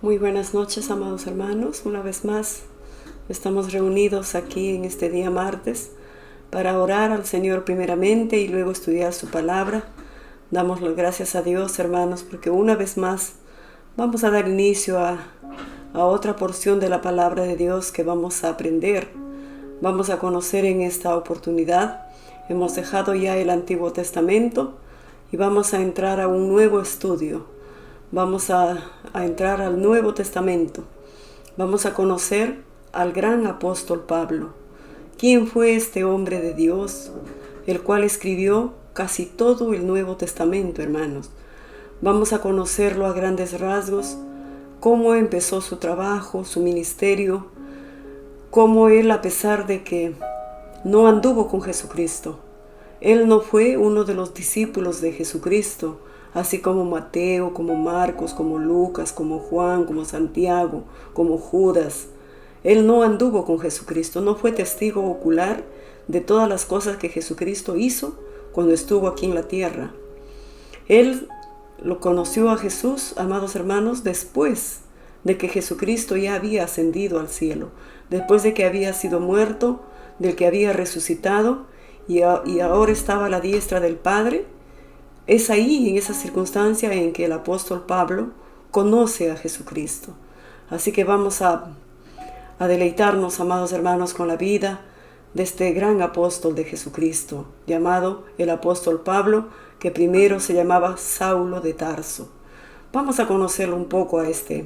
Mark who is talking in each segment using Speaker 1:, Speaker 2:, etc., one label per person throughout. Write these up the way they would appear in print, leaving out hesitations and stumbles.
Speaker 1: Muy buenas noches, amados hermanos. Una vez más estamos reunidos aquí en este día martes para orar al Señor primeramente y luego estudiar su palabra. Damos las gracias a Dios, hermanos, porque una vez más vamos a dar inicio a otra porción de la palabra de Dios que vamos a aprender. Vamos a conocer en esta oportunidad. Hemos dejado ya el Antiguo Testamento y vamos a entrar a un nuevo estudio. Vamos a entrar al Nuevo Testamento. Vamos a conocer al gran apóstol Pablo. ¿Quién fue este hombre de Dios, el cual escribió casi todo el Nuevo Testamento, hermanos? Vamos a conocerlo a grandes rasgos, cómo empezó su trabajo, su ministerio, cómo él, a pesar de que no anduvo con Jesucristo, él no fue uno de los discípulos de Jesucristo, así como Mateo, como Marcos, como Lucas, como Juan, como Santiago, como Judas. Él no anduvo con Jesucristo, no fue testigo ocular de todas las cosas que Jesucristo hizo cuando estuvo aquí en la tierra. Él lo conoció a Jesús, amados hermanos, después de que Jesucristo ya había ascendido al cielo, después de que había sido muerto, del que había resucitado y ahora estaba a la diestra del Padre. Es ahí, en esa circunstancia, en que el apóstol Pablo conoce a Jesucristo. Así que vamos a deleitarnos, amados hermanos, con la vida de este gran apóstol de Jesucristo, llamado el apóstol Pablo, que primero se llamaba Saulo de Tarso. Vamos a conocerlo un poco a este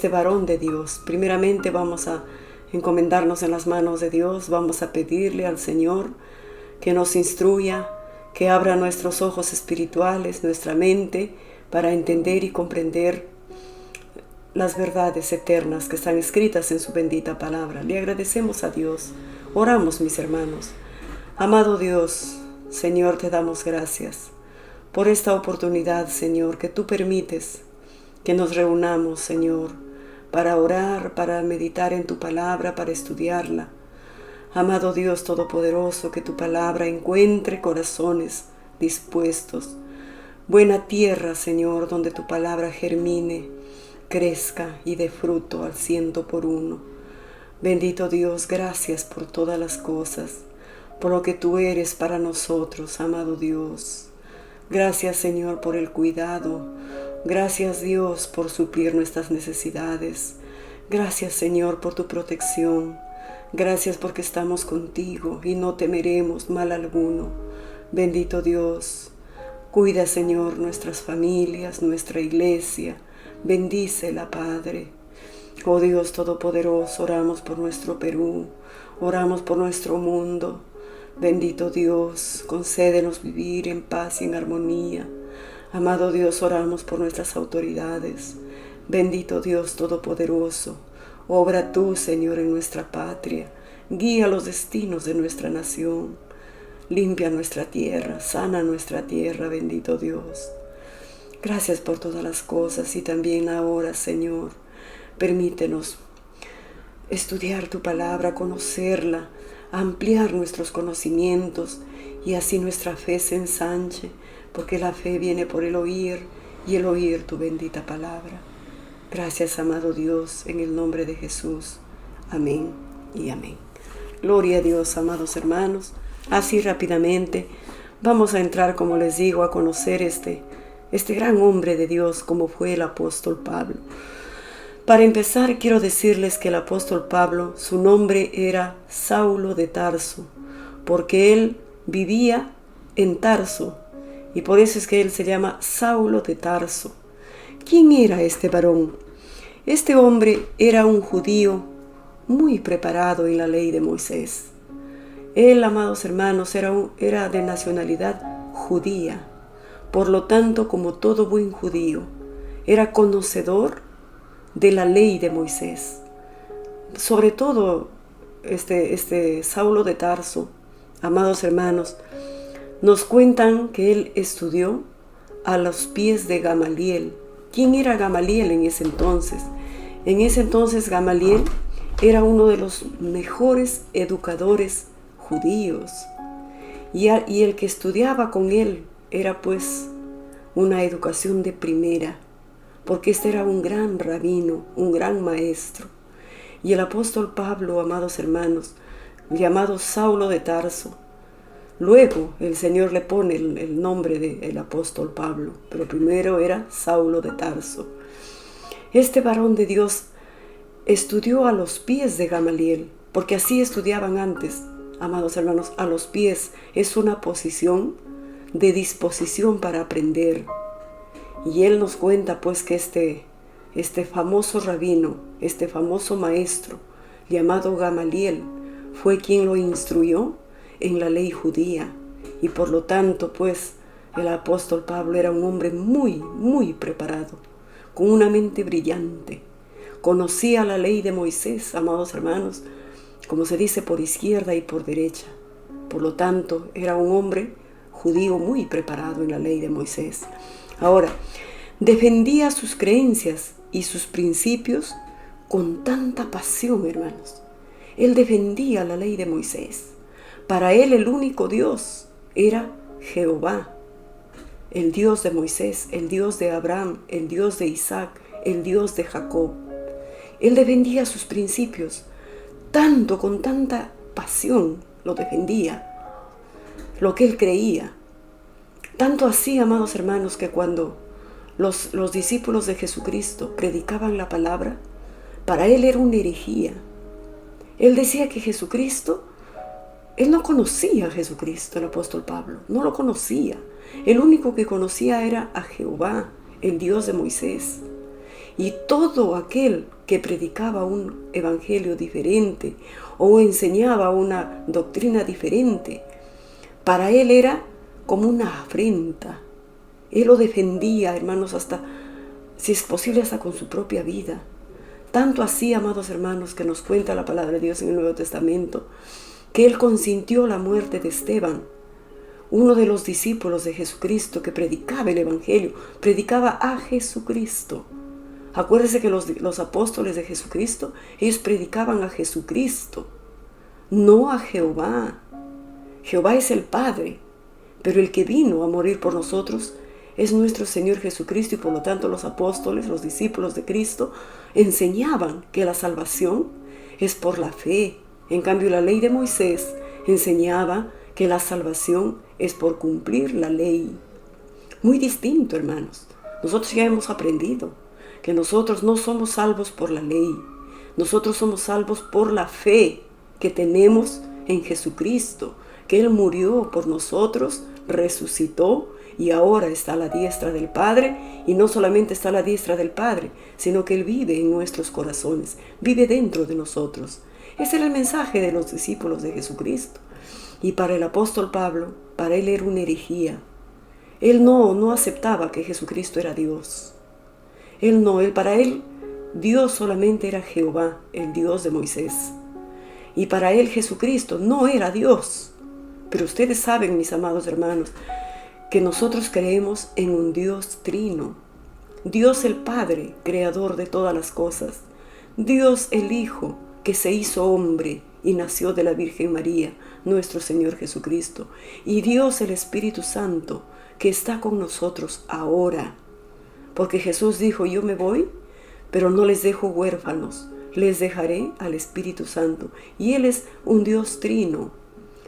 Speaker 1: varón de Dios. Primeramente vamos a encomendarnos en las manos de Dios, vamos a pedirle al Señor que nos instruya, que abra nuestros ojos espirituales, nuestra mente, para entender y comprender las verdades eternas que están escritas en su bendita palabra. Le agradecemos a Dios. Oramos, mis hermanos. Amado Dios, Señor, te damos gracias por esta oportunidad, Señor, que tú permites que nos reunamos, Señor, para orar, para meditar en tu palabra, para estudiarla. Amado Dios Todopoderoso, que tu palabra encuentre corazones dispuestos. Buena tierra, Señor, donde tu palabra germine, crezca y dé fruto al 100%. Bendito Dios, gracias por todas las cosas, por lo que tú eres para nosotros, amado Dios. Gracias, Señor, por el cuidado. Gracias, Dios, por suplir nuestras necesidades. Gracias, Señor, por tu protección. Gracias porque estamos contigo y no temeremos mal alguno. Bendito Dios, cuida, Señor, nuestras familias, nuestra iglesia. Bendícela, Padre. Oh Dios Todopoderoso, oramos por nuestro Perú, oramos por nuestro mundo. Bendito Dios, concédenos vivir en paz y en armonía. Amado Dios, oramos por nuestras autoridades. Bendito Dios Todopoderoso, obra tú, Señor, en nuestra patria. Guía los destinos de nuestra nación. Limpia nuestra tierra, sana nuestra tierra, bendito Dios. Gracias por todas las cosas y también ahora, Señor, permítenos estudiar tu palabra, conocerla, ampliar nuestros conocimientos y así nuestra fe se ensanche, porque la fe viene por el oír y el oír tu bendita palabra. Gracias, amado Dios, en el nombre de Jesús. Amén y amén. Gloria a Dios, amados hermanos. Así rápidamente vamos a entrar, como les digo, a conocer este gran hombre de Dios como fue el apóstol Pablo. Para empezar, quiero decirles que el apóstol Pablo, su nombre era Saulo de Tarso, porque él vivía en Tarso y por eso es que él se llama Saulo de Tarso. ¿Quién era este varón? Este hombre era un judío muy preparado en la ley de Moisés. Él, amados hermanos, era de nacionalidad judía. Por lo tanto, como todo buen judío, era conocedor de la ley de Moisés. Sobre todo, este Saulo de Tarso, amados hermanos, nos cuentan que él estudió a los pies de Gamaliel. ¿Quién era Gamaliel en ese entonces? En ese entonces Gamaliel era uno de los mejores educadores judíos. Y el que estudiaba con él era pues una educación de primera. porque este era un gran rabino, un gran maestro. Y el apóstol Pablo, amados hermanos, llamado Saulo de Tarso, luego el Señor le pone el nombre del apóstol Pablo, pero primero era Saulo de Tarso. Este varón de Dios estudió a los pies de Gamaliel, porque así estudiaban antes, amados hermanos, a los pies. Es una posición de disposición para aprender. Y él nos cuenta pues que este famoso rabino, este famoso maestro llamado Gamaliel, fue quien lo instruyó en la ley judía. Y por lo tanto pues el apóstol Pablo era un hombre muy, muy preparado, con una mente brillante. Conocía la ley de Moisés, amados hermanos, como se dice, por izquierda y por derecha. Por lo tanto, era un hombre judío muy preparado en la ley de Moisés. Ahora, defendía sus creencias y sus principios con tanta pasión, hermanos. Él defendía la ley de Moisés. Para él el único Dios era Jehová, el Dios de Moisés, el Dios de Abraham, el Dios de Isaac, el Dios de Jacob. Él defendía sus principios, con tanta pasión lo defendía, lo que él creía. Tanto así, amados hermanos, que cuando los discípulos de Jesucristo predicaban la palabra, para él era una herejía. Él decía que Jesucristo, él no conocía a Jesucristo, el apóstol Pablo, no lo conocía. El único que conocía era a Jehová, el Dios de Moisés. Y todo aquel que predicaba un evangelio diferente o enseñaba una doctrina diferente, para él era como una afrenta. Él lo defendía, hermanos, hasta, si es posible, hasta con su propia vida. Tanto así, amados hermanos, que nos cuenta la palabra de Dios en el Nuevo Testamento, que él consintió la muerte de Esteban, uno de los discípulos de Jesucristo que predicaba el evangelio, predicaba a Jesucristo. Acuérdense que los apóstoles de Jesucristo, ellos predicaban a Jesucristo, no a Jehová. Jehová es el Padre, pero el que vino a morir por nosotros es nuestro Señor Jesucristo, y por lo tanto los apóstoles, los discípulos de Cristo, enseñaban que la salvación es por la fe. En cambio, la ley de Moisés enseñaba que la salvación es por cumplir la ley. Muy distinto, hermanos. Nosotros ya hemos aprendido que nosotros no somos salvos por la ley. Nosotros somos salvos por la fe que tenemos en Jesucristo, que Él murió por nosotros, resucitó y ahora está a la diestra del Padre. Y no solamente está a la diestra del Padre, sino que Él vive en nuestros corazones, vive dentro de nosotros. Ese era el mensaje de los discípulos de Jesucristo. Y para el apóstol Pablo, para él era una herejía. Él no aceptaba que Jesucristo era Dios. Para él, Dios solamente era Jehová, el Dios de Moisés. Y para él Jesucristo no era Dios. Pero ustedes saben, mis amados hermanos, que nosotros creemos en un Dios trino. Dios el Padre, creador de todas las cosas. Dios el Hijo, que se hizo hombre y nació de la Virgen María, nuestro Señor Jesucristo. Y Dios el Espíritu Santo, que está con nosotros ahora. Porque Jesús dijo, yo me voy, pero no les dejo huérfanos, les dejaré al Espíritu Santo. Y Él es un Dios trino,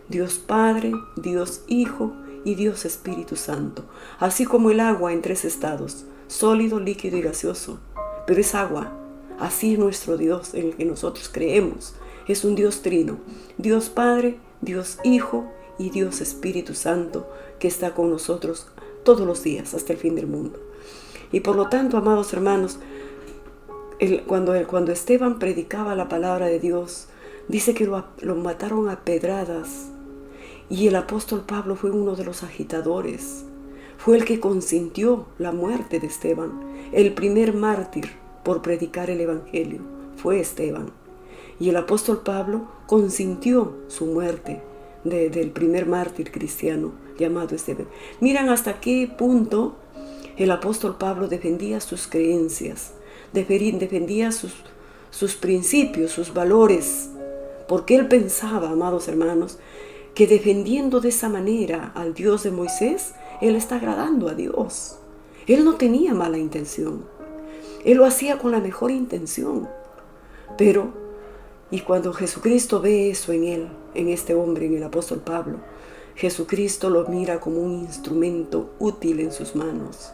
Speaker 1: Dios Padre, Dios Hijo y Dios Espíritu Santo. Así como el agua en 3 estados, sólido, líquido y gaseoso. Pero es agua. Así es nuestro Dios en el que nosotros creemos. Es un Dios trino, Dios Padre, Dios Hijo y Dios Espíritu Santo, que está con nosotros todos los días hasta el fin del mundo. Y por lo tanto, amados hermanos, cuando Esteban predicaba la palabra de Dios, dice que lo mataron a pedradas. Y el apóstol Pablo fue uno de los agitadores. Fue el que consintió la muerte de Esteban. El primer mártir por predicar el evangelio fue Esteban. Y el apóstol Pablo consintió su muerte del primer mártir cristiano llamado Esteban. Miran hasta qué punto el apóstol Pablo defendía sus creencias, defendía sus principios, sus valores, porque él pensaba, amados hermanos, que defendiendo de esa manera al Dios de Moisés, él está agradando a Dios. Él no tenía mala intención. Él lo hacía con la mejor intención. Pero, y cuando Jesucristo ve eso en él, en este hombre, en el apóstol Pablo, Jesucristo lo mira como un instrumento útil en sus manos.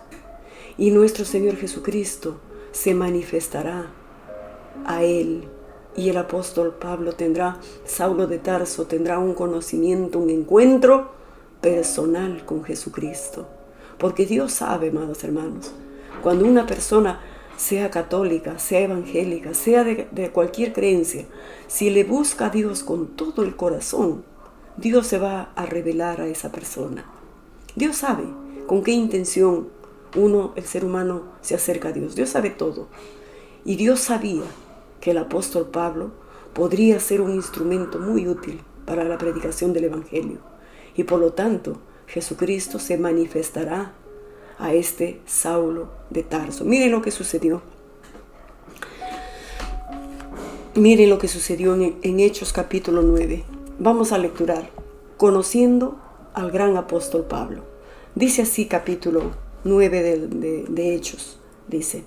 Speaker 1: Y nuestro Señor Jesucristo se manifestará a él. Y el apóstol Pablo Saulo de Tarso tendrá un conocimiento, un encuentro personal con Jesucristo. Porque Dios sabe, amados hermanos, cuando una persona, sea católica, sea evangélica, sea de cualquier creencia, si le busca a Dios con todo el corazón, Dios se va a revelar a esa persona. Dios sabe con qué intención el ser humano, se acerca a Dios. Dios sabe todo. Y Dios sabía que el apóstol Pablo podría ser un instrumento muy útil para la predicación del Evangelio. Y por lo tanto, Jesucristo se manifestará a este Saulo de Tarso. Miren lo que sucedió. Miren lo que sucedió en Hechos capítulo 9. Vamos a lecturar. Conociendo al gran apóstol Pablo. Dice así capítulo 9 de Hechos. Dice: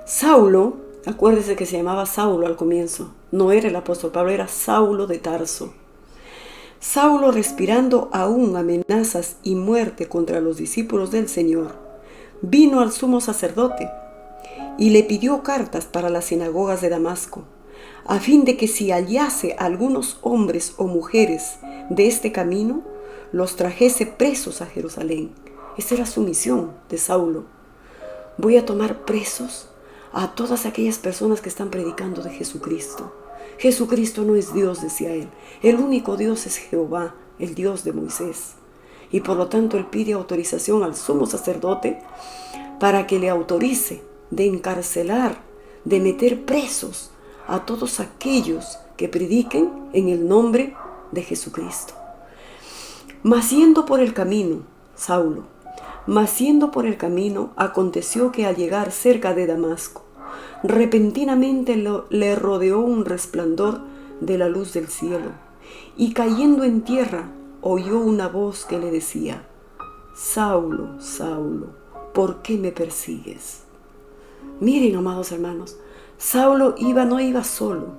Speaker 1: Saulo, acuérdese que se llamaba Saulo al comienzo. No era el apóstol Pablo, era Saulo de Tarso. Saulo, respirando aún amenazas y muerte contra los discípulos del Señor, vino al sumo sacerdote y le pidió cartas para las sinagogas de Damasco, a fin de que si hallase algunos hombres o mujeres de este camino, los trajese presos a Jerusalén. Esa era su misión de Saulo. Voy a tomar presos a todas aquellas personas que están predicando de Jesucristo. Jesucristo no es Dios, decía él. El único Dios es Jehová, el Dios de Moisés. Y por lo tanto él pide autorización al sumo sacerdote para que le autorice de encarcelar, de meter presos a todos aquellos que prediquen en el nombre de Jesucristo. Mas yendo por el camino, aconteció que al llegar cerca de Damasco, repentinamente le rodeó un resplandor de la luz del cielo, y cayendo en tierra, oyó una voz que le decía: Saulo, Saulo, ¿por qué me persigues? Miren, amados hermanos, Saulo no iba solo,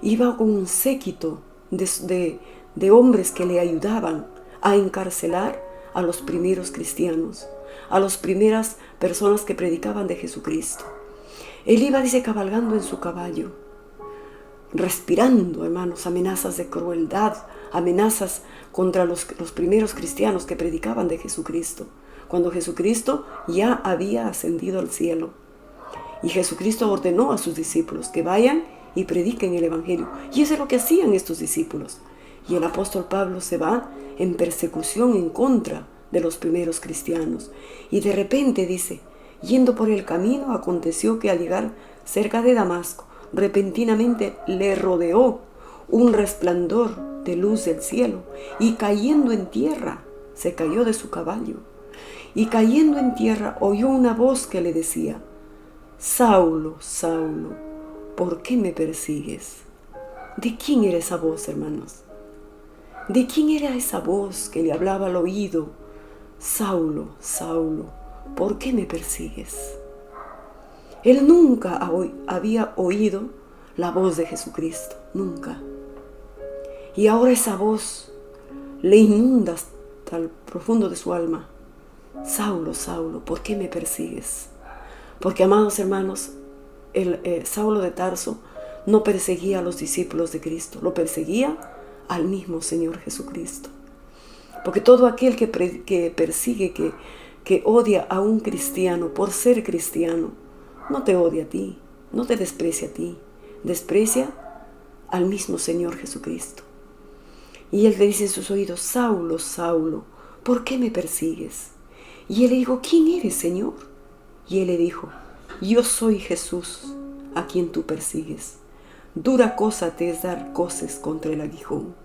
Speaker 1: iba con un séquito de hombres que le ayudaban a encarcelar a los primeros cristianos, a las primeras personas que predicaban de Jesucristo. Él iba, dice, cabalgando en su caballo, respirando, hermanos, amenazas de crueldad, amenazas contra los primeros cristianos que predicaban de Jesucristo, cuando Jesucristo ya había ascendido al cielo. Y Jesucristo ordenó a sus discípulos que vayan y prediquen el Evangelio. Y eso es lo que hacían estos discípulos. Y el apóstol Pablo se va en persecución en contra de los primeros cristianos. Y de repente dice: yendo por el camino, aconteció que al llegar cerca de Damasco, repentinamente le rodeó un resplandor de luz del cielo, y cayendo en tierra, se cayó de su caballo. Y cayendo en tierra, oyó una voz que le decía: Saulo, Saulo, ¿por qué me persigues? ¿De quién era esa voz, hermanos? ¿De quién era esa voz que le hablaba al oído? Saulo, Saulo, ¿por qué me persigues? Él nunca había oído la voz de Jesucristo, nunca. Y ahora esa voz le inunda hasta el profundo de su alma. Saulo, Saulo, ¿por qué me persigues? Porque, amados hermanos, Saulo de Tarso no perseguía a los discípulos de Cristo, lo perseguía al mismo Señor Jesucristo. Porque todo aquel que persigue, que odia a un cristiano por ser cristiano, no te odia a ti, no te desprecia a ti, desprecia al mismo Señor Jesucristo. Y él le dice en sus oídos: Saulo, Saulo, ¿por qué me persigues? Y él le dijo: ¿quién eres, Señor? Y él le dijo: yo soy Jesús, a quien tú persigues. Dura cosa te es dar coces contra el aguijón.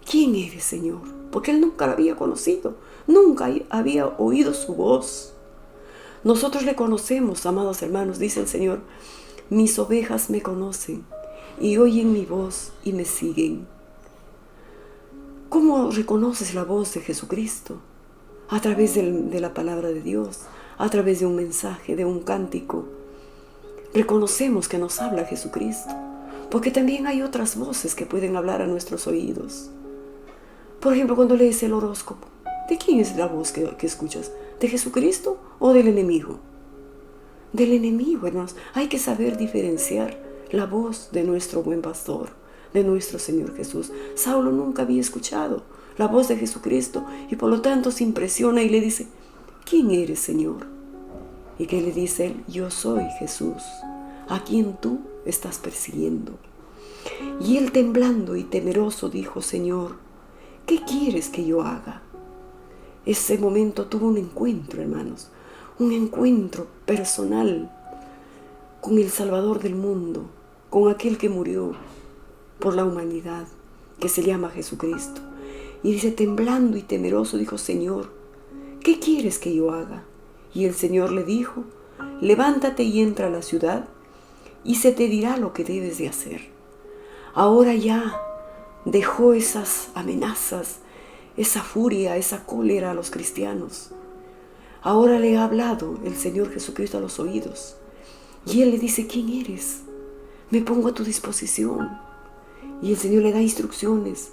Speaker 1: ¿Quién eres, Señor? Porque él nunca la había conocido, nunca había oído su voz. Nosotros le conocemos, amados hermanos, dice el Señor: mis ovejas me conocen y oyen mi voz y me siguen. ¿Cómo reconoces la voz de Jesucristo? A través de la palabra de Dios, a través de un mensaje, de un cántico. Reconocemos que nos habla Jesucristo, porque también hay otras voces que pueden hablar a nuestros oídos. Por ejemplo, cuando lees el horóscopo, ¿de quién es la voz que escuchas? ¿De Jesucristo o del enemigo? Del enemigo, hermanos. Hay que saber diferenciar la voz de nuestro buen pastor, de nuestro Señor Jesús. Saulo nunca había escuchado la voz de Jesucristo y por lo tanto se impresiona y le dice: ¿quién eres, Señor? ¿Y qué le dice él? Yo soy Jesús, a quien tú estás persiguiendo. Y él, temblando y temeroso, dijo: Señor, ¿qué quieres que yo haga? Ese momento tuvo un encuentro, hermanos, un encuentro personal con el Salvador del mundo, con aquel que murió por la humanidad, que se llama Jesucristo. Y dice, temblando y temeroso, dijo: Señor, ¿qué quieres que yo haga? Y el Señor le dijo: levántate y entra a la ciudad, y se te dirá lo que debes de hacer. Ahora ya dejó esas amenazas, esa furia, esa cólera a los cristianos. Ahora le ha hablado el Señor Jesucristo a los oídos. Y él le dice: ¿quién eres? Me pongo a tu disposición. Y el Señor le da instrucciones.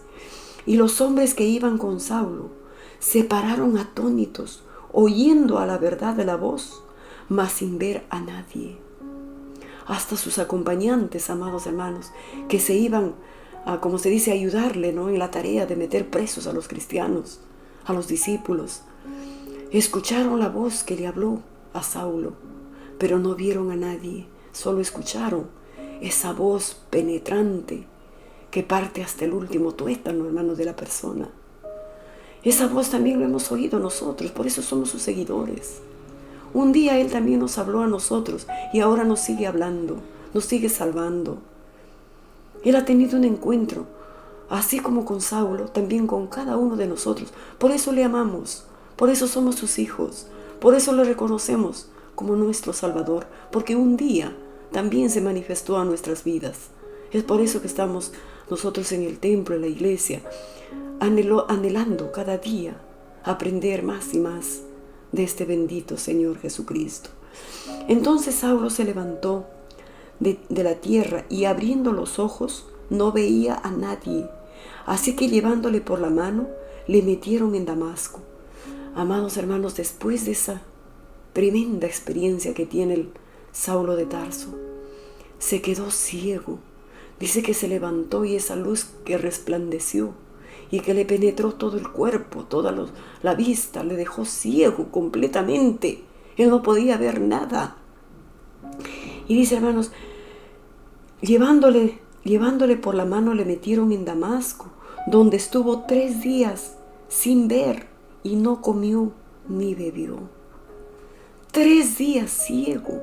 Speaker 1: Y los hombres que iban con Saulo se pararon atónitos, oyendo a la verdad de la voz, mas sin ver a nadie. Hasta sus acompañantes, amados hermanos, que se iban a, como se dice, ayudarle, ¿no?, en la tarea de meter presos a los cristianos, a los discípulos, escucharon la voz que le habló a Saulo, pero no vieron a nadie, solo escucharon esa voz penetrante que parte hasta el último tuétano, hermanos, de la persona. Esa voz también lo hemos oído nosotros, por eso somos sus seguidores. Un día Él también nos habló a nosotros y ahora nos sigue hablando, nos sigue salvando. Él ha tenido un encuentro, así como con Saulo, también con cada uno de nosotros. Por eso le amamos, por eso somos sus hijos, por eso le reconocemos como nuestro Salvador, porque un día también se manifestó a nuestras vidas. Es por eso que estamos nosotros en el templo, en la iglesia, anhelando cada día aprender más y más de este bendito Señor Jesucristo. Entonces Saulo se levantó de la tierra y abriendo los ojos no veía a nadie. Así que llevándole por la mano le metieron en Damasco. Amados hermanos, después de esa tremenda experiencia que tiene el Saulo de Tarso, se quedó ciego. Dice que se levantó y esa luz que resplandeció y que le penetró todo el cuerpo, toda la vista, le dejó ciego completamente. Él no podía ver nada. Y dice, hermanos, llevándole por la mano le metieron en Damasco, donde estuvo 3 días sin ver y no comió ni bebió. 3 días ciego.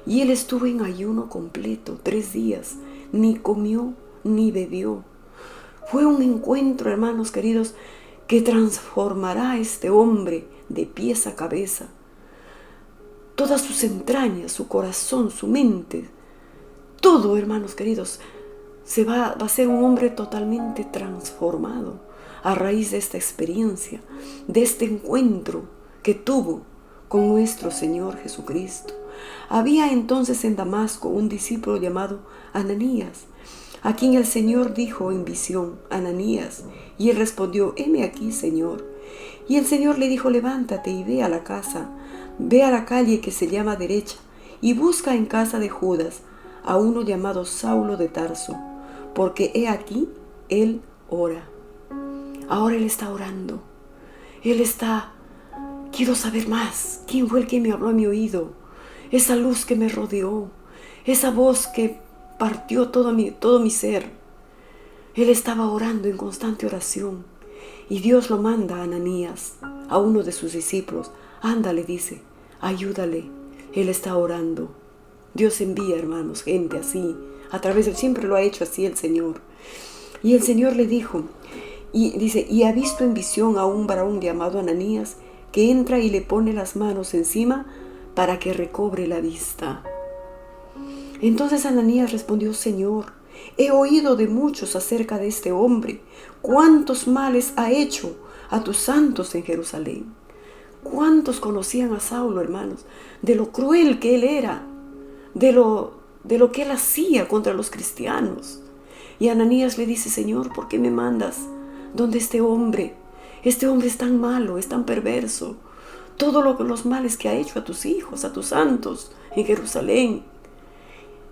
Speaker 1: Y él estuvo en ayuno completo, 3 días, ni comió ni bebió. Fue un encuentro, hermanos queridos, que transformará a este hombre de pies a cabeza. Todas sus entrañas, su corazón, su mente, todo, hermanos queridos, va a ser un hombre totalmente transformado a raíz de esta experiencia, de este encuentro que tuvo con nuestro Señor Jesucristo. Había entonces en Damasco un discípulo llamado Ananías, a quien el Señor dijo en visión: Ananías. Y él respondió: heme aquí, Señor. Y el Señor le dijo: levántate y ve a la casa, ve a la calle que se llama Derecha, y busca en casa de Judas a uno llamado Saulo de Tarso, porque he aquí, él ora. Ahora él está orando. Quiero saber más. ¿Quién fue el que me habló a mi oído? Esa luz que me rodeó, esa voz que partió todo mi ser. Él estaba orando en constante oración. Y Dios lo manda a Ananías, a uno de sus discípulos. Ándale, dice, ayúdale. Él está orando. Dios envía, hermanos, gente así. Siempre lo ha hecho así el Señor. Y el Señor le dijo, y ha visto en visión a un varón llamado Ananías, que entra y le pone las manos encima para que recobre la vista. Entonces Ananías respondió: Señor, he oído de muchos acerca de este hombre, cuántos males ha hecho a tus santos en Jerusalén. ¿Cuántos conocían a Saulo, hermanos? De lo cruel que él era, de lo que él hacía contra los cristianos. Y Ananías le dice: Señor, ¿por qué me mandas donde este hombre? Este hombre es tan malo, es tan perverso. Todos los males que ha hecho a tus hijos, a tus santos en Jerusalén.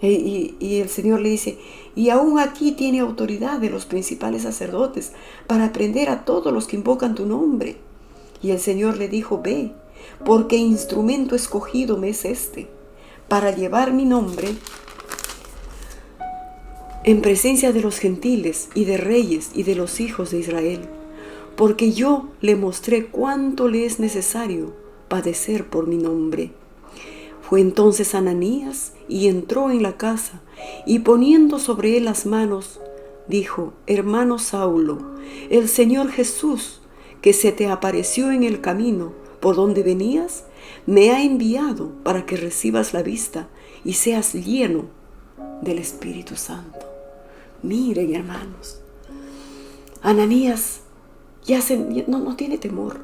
Speaker 1: Y el Señor le dice: y aún aquí tiene autoridad de los principales sacerdotes para prender a todos los que invocan tu nombre. Y el Señor le dijo: ve, porque instrumento escogido me es este, para llevar mi nombre en presencia de los gentiles y de reyes y de los hijos de Israel, porque yo le mostré cuánto le es necesario padecer por mi nombre. Fue entonces Ananías y entró en la casa, y poniendo sobre él las manos, dijo: hermano Saulo, el Señor Jesús, que se te apareció en el camino por donde venías, me ha enviado para que recibas la vista y seas lleno del Espíritu Santo. Miren, hermanos, Ananías no tiene temor.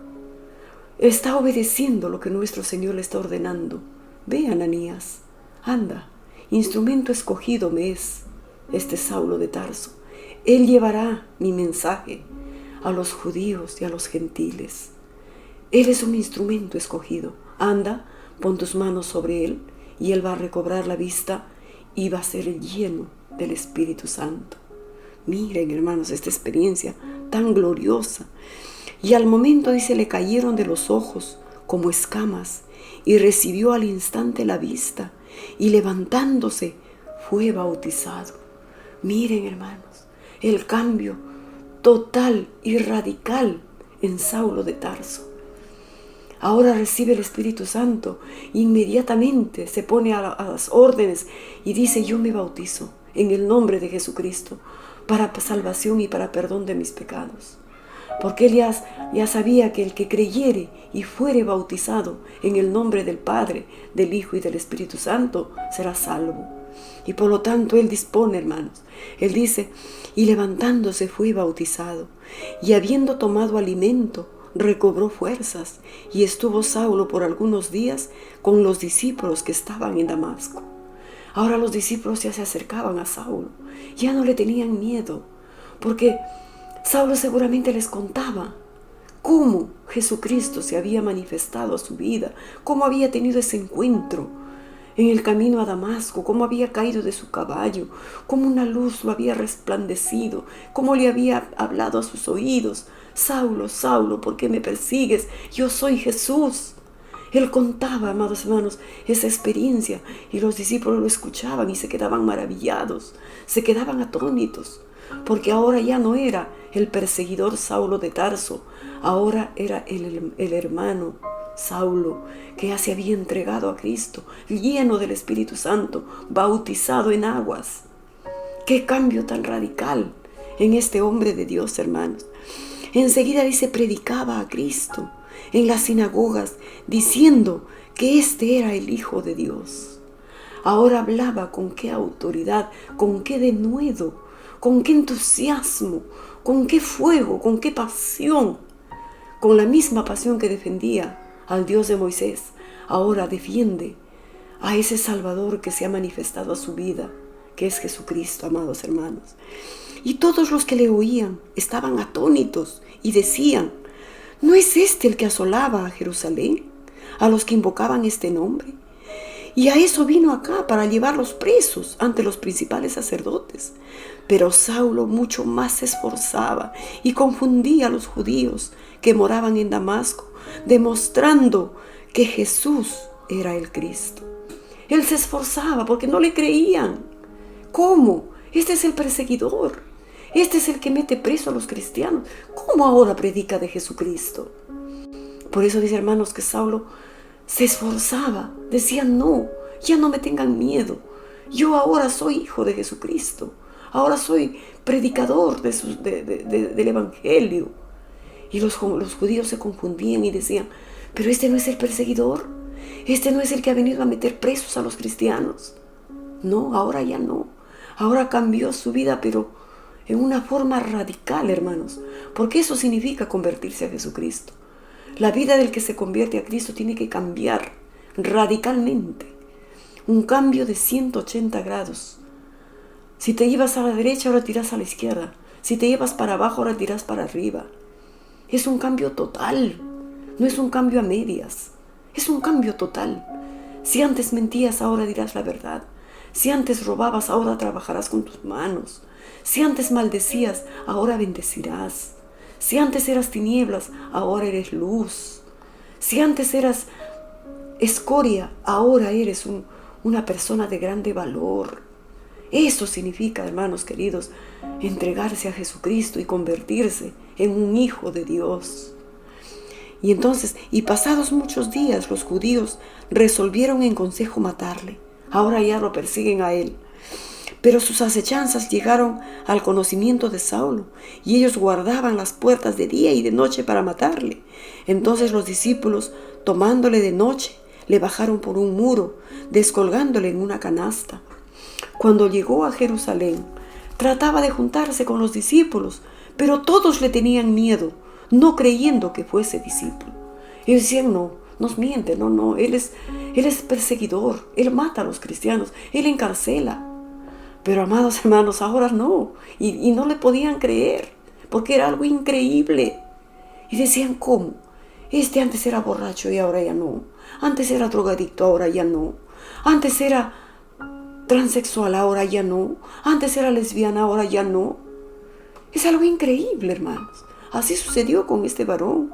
Speaker 1: Está obedeciendo lo que nuestro Señor le está ordenando. Ve, Ananías, anda, instrumento escogido me es este Saulo de Tarso. Él llevará mi mensaje a los judíos y a los gentiles. Él es un instrumento escogido. Anda, pon tus manos sobre él y él va a recobrar la vista y va a ser lleno del Espíritu Santo. Miren, hermanos, esta experiencia tan gloriosa. Y al momento, dice, le cayeron de los ojos como escamas y recibió al instante la vista y levantándose fue bautizado. Miren, hermanos, el cambio total y radical en Saulo de Tarso. Ahora recibe el Espíritu Santo, inmediatamente se pone a las órdenes y dice: yo me bautizo en el nombre de Jesucristo para salvación y para perdón de mis pecados. Porque él ya sabía que el que creyere y fuere bautizado en el nombre del Padre, del Hijo y del Espíritu Santo será salvo. Y por lo tanto él dispone, hermanos. Él dice: y levantándose fue bautizado, y habiendo tomado alimento, recobró fuerzas, y estuvo Saulo por algunos días con los discípulos que estaban en Damasco. Ahora los discípulos ya se acercaban a Saulo, ya no le tenían miedo, porque Saulo seguramente les contaba cómo Jesucristo se había manifestado a su vida, cómo había tenido ese encuentro en el camino a Damasco, cómo había caído de su caballo, cómo una luz lo había resplandecido, cómo le había hablado a sus oídos: Saulo, Saulo, ¿por qué me persigues? Yo soy Jesús. Él contaba, amados hermanos, esa experiencia, y los discípulos lo escuchaban y se quedaban maravillados, se quedaban atónitos, porque ahora ya no era el perseguidor Saulo de Tarso, ahora era el hermano Saulo, que ya se había entregado a Cristo, lleno del Espíritu Santo, bautizado en aguas. ¡Qué cambio tan radical en este hombre de Dios, hermanos! Enseguida, dice, predicaba a Cristo en las sinagogas, diciendo que este era el Hijo de Dios. Ahora hablaba con qué autoridad, con qué denuedo, con qué entusiasmo, con qué fuego, con qué pasión. Con la misma pasión que defendía al Dios de Moisés, ahora defiende a ese Salvador que se ha manifestado a su vida, que es Jesucristo, amados hermanos. Y todos los que le oían estaban atónitos y decían: ¿no es este el que asolaba a Jerusalén, a los que invocaban este nombre? Y a eso vino acá, para llevarlos presos ante los principales sacerdotes. Pero Saulo mucho más se esforzaba y confundía a los judíos que moraban en Damasco, demostrando que Jesús era el Cristo. Él se esforzaba porque no le creían. ¿Cómo? Este es el perseguidor. Este es el que mete preso a los cristianos. ¿Cómo ahora predica de Jesucristo? Por eso dice, hermanos, que Saulo se esforzaba. Decía: no, ya no me tengan miedo. Yo ahora soy hijo de Jesucristo. Ahora soy predicador del Evangelio. Y los judíos se confundían y decían: pero este no es el perseguidor. Este no es el que ha venido a meter presos a los cristianos. No, ahora ya no. Ahora cambió su vida, pero en una forma radical, hermanos. Porque eso significa convertirse a Jesucristo. La vida del que se convierte a Cristo tiene que cambiar radicalmente. Un cambio de 180 grados. Si te llevas a la derecha, ahora tiras a la izquierda. Si te llevas para abajo, ahora tiras para arriba. Es un cambio total. No es un cambio a medias. Es un cambio total. Si antes mentías, ahora dirás la verdad. Si antes robabas, ahora trabajarás con tus manos. Si antes maldecías, ahora bendecirás. Si antes eras tinieblas, ahora eres luz. Si antes eras escoria, ahora eres una persona de grande valor. Eso significa, hermanos queridos, entregarse a Jesucristo y convertirse en un hijo de Dios. Y entonces, pasados muchos días, los judíos resolvieron en consejo matarle. Ahora ya lo persiguen a él. Pero sus acechanzas llegaron al conocimiento de Saulo, y ellos guardaban las puertas de día y de noche para matarle. Entonces los discípulos, tomándole de noche, le bajaron por un muro, descolgándole en una canasta. Cuando llegó a Jerusalén, trataba de juntarse con los discípulos, pero todos le tenían miedo, no creyendo que fuese discípulo. Ellos decían, no, nos miente, no, él es perseguidor, él mata a los cristianos, él encarcela. Pero amados hermanos, ahora no, y no le podían creer, porque era algo increíble. Y decían, ¿cómo? Este antes era borracho y ahora ya no. Antes era drogadicto, ahora ya no. Antes era transexual, ahora ya no. Antes era lesbiana, ahora ya no. Es algo increíble, hermanos. Así sucedió con este varón.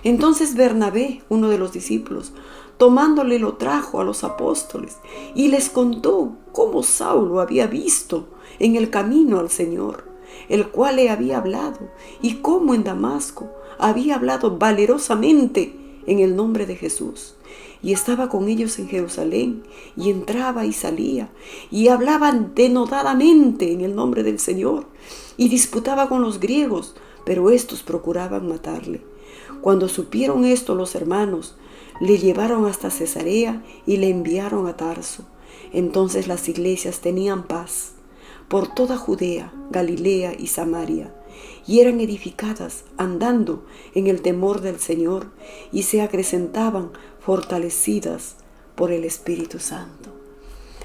Speaker 1: Entonces Bernabé, uno de los discípulos, tomándole lo trajo a los apóstoles y les contó cómo Saulo había visto en el camino al Señor, el cual le había hablado, y cómo en Damasco había hablado valerosamente en el nombre de Jesús. Y estaba con ellos en Jerusalén, y entraba y salía, y hablaban denodadamente en el nombre del Señor, y disputaba con los griegos, pero estos procuraban matarle. Cuando supieron esto los hermanos, le llevaron hasta Cesarea y le enviaron a Tarso. Entonces las iglesias tenían paz por toda Judea, Galilea y Samaria, y eran edificadas andando en el temor del Señor, y se acrecentaban fortalecidas por el Espíritu Santo.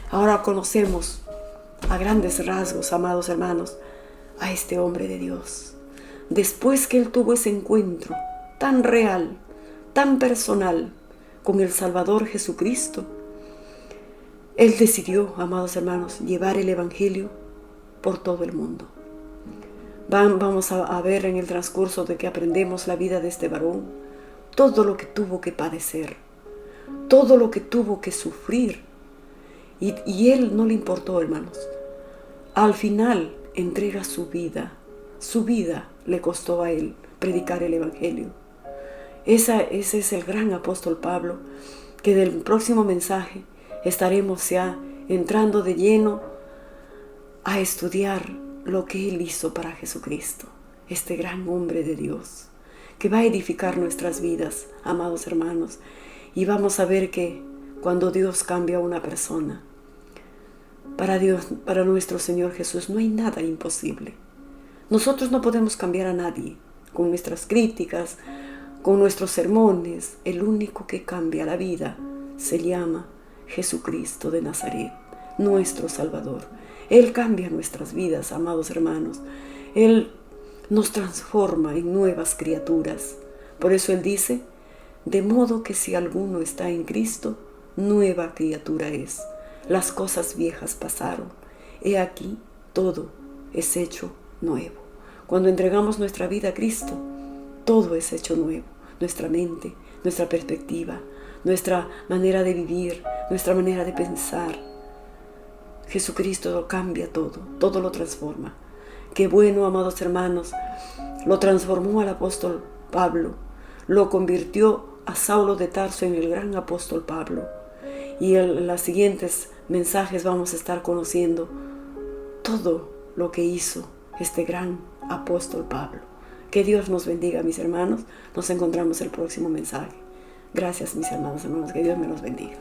Speaker 1: Ahora conocemos a grandes rasgos, amados hermanos, a este hombre de Dios. Después que él tuvo ese encuentro tan real, tan personal con el Salvador Jesucristo, él decidió, amados hermanos, llevar el Evangelio por todo el mundo. Vamos a ver en el transcurso de que aprendemos la vida de este varón, todo lo que tuvo que padecer, todo lo que tuvo que sufrir. Y él no le importó, hermanos. Al final entrega su vida le costó a él predicar el Evangelio. Ese es el gran apóstol Pablo, que del próximo mensaje estaremos ya entrando de lleno a estudiar lo que él hizo para Jesucristo, este gran hombre de Dios, que va a edificar nuestras vidas, amados hermanos. Y vamos a ver que cuando Dios cambia a una persona, para Dios, para nuestro Señor Jesús, no hay nada imposible. Nosotros no podemos cambiar a nadie con nuestras críticas, con nuestros sermones. El único que cambia la vida se llama Jesucristo de Nazaret, nuestro Salvador. Él cambia nuestras vidas, amados hermanos. Él nos transforma en nuevas criaturas. Por eso Él dice, de modo que si alguno está en Cristo, nueva criatura es. Las cosas viejas pasaron. He aquí, todo es hecho nuevo. Cuando entregamos nuestra vida a Cristo, todo es hecho nuevo. Nuestra mente, nuestra perspectiva, nuestra manera de vivir, nuestra manera de pensar. Jesucristo lo cambia todo lo transforma. Qué bueno, amados hermanos, lo transformó al apóstol Pablo, lo convirtió a Saulo de Tarso en el gran apóstol Pablo. Y en los siguientes mensajes vamos a estar conociendo todo lo que hizo este gran apóstol Pablo. Que Dios nos bendiga, mis hermanos. Nos encontramos el próximo mensaje. Gracias, mis hermanos, que Dios me los bendiga.